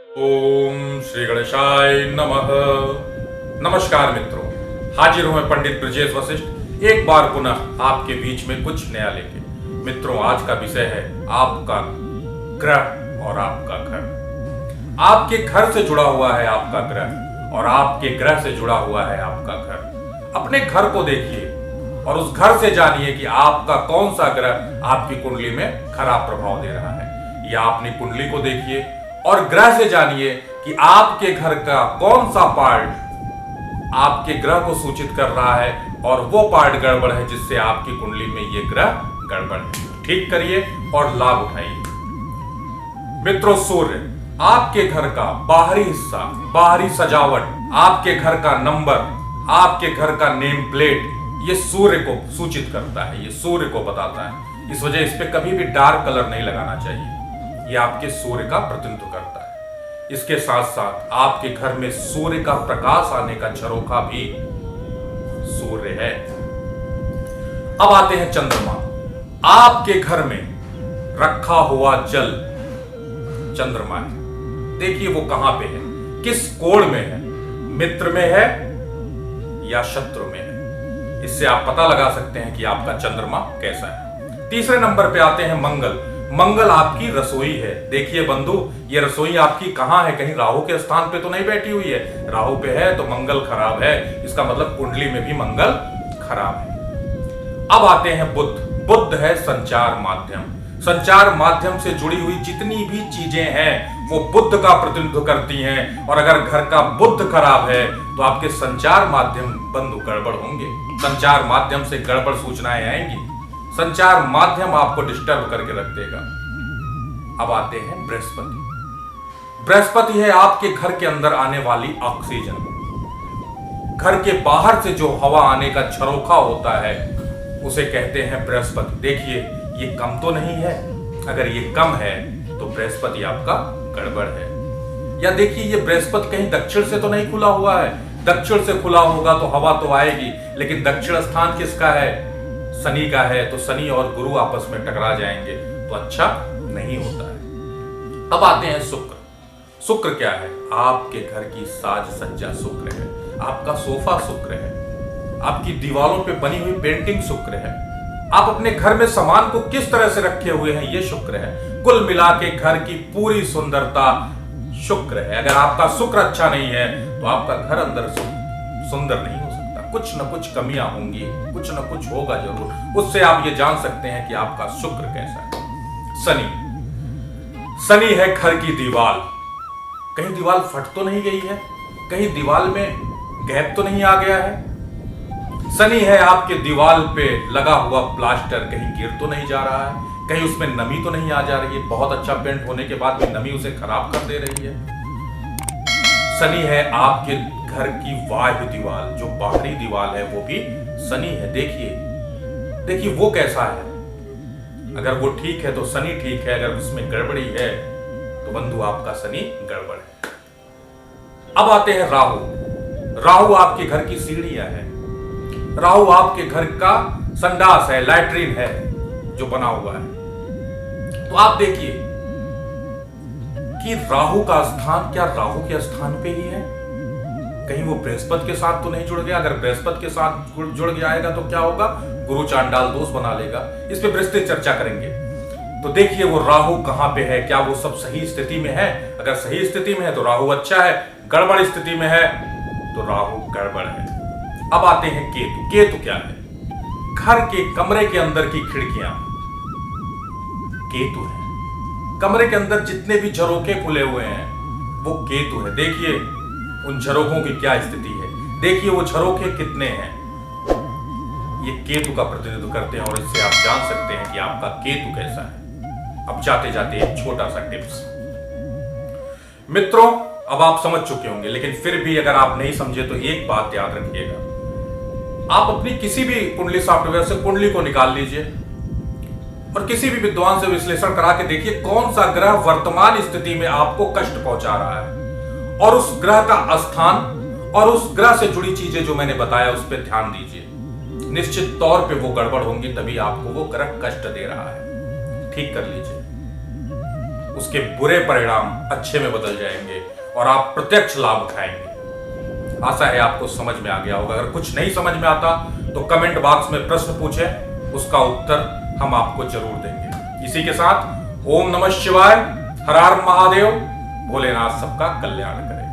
ओम श्री गणेशाय नमः। नमस्कार मित्रों, हाजिर हूं मैं पंडित ब्रजेश वशिष्ठ एक बार पुनः आपके बीच में कुछ नया लेके। मित्रों, आज का विषय है आपका ग्रह और आपका घर। आपके घर से जुड़ा हुआ है आपका ग्रह और आपके ग्रह से जुड़ा हुआ है आपका घर। अपने घर को देखिए और उस घर से जानिए कि आपका कौन सा ग्रह आपकी कुंडली में खराब प्रभाव दे रहा है। या अपनी कुंडली को देखिए और ग्रह से जानिए कि आपके घर का कौन सा पार्ट आपके ग्रह को सूचित कर रहा है और वो पार्ट गड़बड़ है जिससे आपकी कुंडली में ये ग्रह गड़बड़ है। ठीक करिए और लाभ उठाइए। मित्रों, सूर्य आपके घर का बाहरी हिस्सा, बाहरी सजावट, आपके घर का नंबर, आपके घर का नेम प्लेट, ये सूर्य को सूचित करता है, ये सूर्य को बताता है। इस वजह इस पे कभी भी डार्क कलर नहीं लगाना चाहिए। ये आपके सूर्य का प्रतिनिधित्व करता है। इसके साथ साथ आपके घर में सूर्य का प्रकाश आने का झरोखा भी सूर्य है। अब आते हैं चंद्रमा। आपके घर में रखा हुआ जल चंद्रमा है। देखिए वो कहां पे है, किस कोण में है, मित्र में है या शत्रु में है। इससे आप पता लगा सकते हैं कि आपका चंद्रमा कैसा है। तीसरे नंबर पे आते हैं मंगल। मंगल आपकी रसोई है। देखिए बंधु, ये रसोई आपकी कहां है, कहीं राहु के स्थान पे तो नहीं बैठी हुई है। राहु पे है तो मंगल खराब है, इसका मतलब कुंडली में भी मंगल खराब है। अब आते हैं बुध। बुध है संचार माध्यम। संचार माध्यम से जुड़ी हुई जितनी भी चीजें हैं वो बुध का प्रतिनिधित्व करती हैं। और अगर घर का बुध खराब है तो आपके संचार माध्यम बंधु गड़बड़ होंगे। संचार माध्यम से गड़बड़ सूचनाएं आएंगी। संचार माध्यम आपको डिस्टर्ब करके रख देगा। अब आते हैं बृहस्पति। बृहस्पति है आपके घर के अंदर आने वाली ऑक्सीजन। घर के बाहर से जो हवा आने का झरोखा होता है उसे कहते हैं बृहस्पति। देखिए ये कम तो नहीं है, अगर ये कम है तो बृहस्पति आपका गड़बड़ है। या देखिए ये बृहस्पति कहीं दक्षिण से तो नहीं खुला हुआ है। दक्षिण से खुला होगा तो हवा तो आएगी, लेकिन दक्षिण स्थान किसका है, शनि का है, तो शनि और गुरु आपस में टकरा जाएंगे तो अच्छा नहीं होता है। अब आते हैं शुक्र। शुक्र क्या है, आपके घर की साज सज्जा शुक्र है, आपका सोफा शुक्र है, आपकी दीवारों पे बनी हुई पेंटिंग शुक्र है, आप अपने घर में सामान को किस तरह से रखे हुए हैं ये शुक्र है। कुल मिला के घर की पूरी सुंदरता शुक्र है। अगर आपका शुक्र अच्छा नहीं है तो आपका घर अंदर सुंदर नहीं हो सकता। कुछ न कुछ कमियां होंगी, कुछ न कुछ होगा जरूर। उससे आप ये जान सकते हैं कि आपका शुक्र कैसा है। शनि। शनि है घर की दीवार। कहीं दीवार फट तो नहीं गई है, कहीं दीवार में गैप तो नहीं आ गया है। शनि है आपके दीवार पे लगा हुआ प्लास्टर कहीं गिर तो नहीं जा रहा है, कहीं उसमें नमी तो नहीं आ जा रही है। बहुत अच्छा पेंट होने के बाद भी नमी उसे खराब कर दे रही है। शनि है आपके घर की बाह्य दीवार, जो बाहरी दीवार है वो भी शनि है। देखिए वो कैसा है। अगर वो ठीक है तो शनि ठीक है, अगर उसमें गड़बड़ी है तो बंधु आपका शनि गड़बड़ है। अब आते हैं राहु। राहु आपके घर की सीढ़ियां है। राहु आपके घर का संडास है, लैट्रिन है जो बना हुआ है। तो आप देखिए कि राहु का स्थान क्या राहु के स्थान पे ही है, कहीं वो बृहस्पति के साथ तो नहीं जुड़ गया। अगर बृहस्पति के साथ जुड़ गया आएगा तो क्या होगा, गुरु चांडाल दोष बना लेगा। इस पे विस्तृत चर्चा करेंगे। तो देखिए वो राहु कहां पे है, क्या वो सब सही स्थिति में है। अगर सही स्थिति में है तो राहु अच्छा है, गड़बड़ स्थिति में है तो राहु गड़बड़ है। अब आते हैं केतु। केतु क्या है, घर के कमरे के अंदर की खिड़कियां केतु है। कमरे के अंदर जितने भी झरोखे खुले हुए हैं वो केतु है। देखिए उन झरोखों की क्या स्थिति है, देखिए वो झरोखे कितने हैं, ये केतु का प्रतिनिधित्व करते हैं। और इससे आप जान सकते हैं कि आपका केतु कैसा है। अब जाते जाते एक छोटा सा टिप्स। मित्रों, अब आप समझ चुके होंगे, लेकिन फिर भी अगर आप नहीं समझे तो एक बात याद रखिएगा। आप अपनी किसी भी कुंडली सॉफ्टवेयर से कुंडली को निकाल लीजिए और किसी भी विद्वान से विश्लेषण करा के देखिए कौन सा ग्रह वर्तमान स्थिति में आपको कष्ट पहुंचा रहा है, और उस ग्रह का स्थान और उस ग्रह से जुड़ी चीजें जो मैंने बताया उस पर ध्यान दीजिए। निश्चित तौर पे वो गड़बड़ होंगी, तभी आपको वो ग्रह कष्ट दे रहा है। ठीक कर लीजिए। उसके बुरे परिणाम अच्छे में बदल जाएंगे और आप प्रत्यक्ष लाभ उठाएंगे। आशा है आपको समझ में आ गया होगा। अगर कुछ नहीं समझ में आता तो कमेंट बॉक्स में प्रश्न पूछें, उसका उत्तर हम आपको जरूर देंगे। इसी के साथ ओम नमः शिवाय, हर हर महादेव, भोलेनाथ सबका कल्याण करें।